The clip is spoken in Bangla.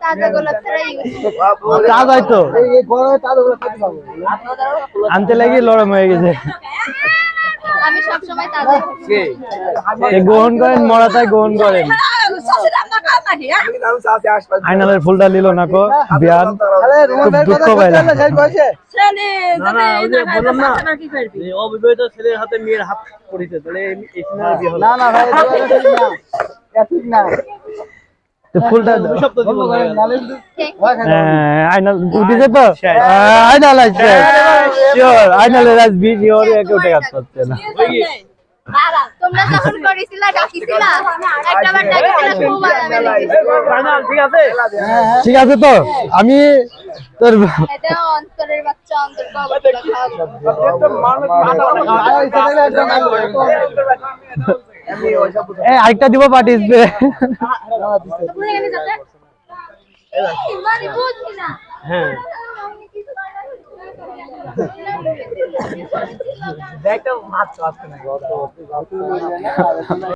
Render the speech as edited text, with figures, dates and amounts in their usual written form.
তাজা গোলাপ ছাড়া তাজাই তো আনতে লাগি লরম হয়ে গেছে। আমি সব সময় তাজা গ্রহণ করেন, মরাতাই গ্রহণ করেন। আইনালের ফুলটা নিল না কো বিয়ান, খুব দুঃখ পাইলাম। অবিবাহিত ছেলের হাতে মেয়ের হাত পড়েছে, তাহলে না না ভাই, ঠিক না ফুলটা আইনাল উঠেছে তো, আইনাল আছে শিওর, আইনালের আজ বিজি ওর কেউ টাকা পাচ্ছে না। তোমরা যখন করেছিলা ডাকিছিলা একবার ডাকিছিলা খুব আরামে লেগেছে। ঠিক আছে, ঠিক আছে তো আমি তোর এটা অন্তরের বাচ্চা অন্তর কবুতর আরেকটা দিব পার্টি স্প্রে। মানে বুঝছি না। হ্যাঁ দেখ মাছ আসছে না।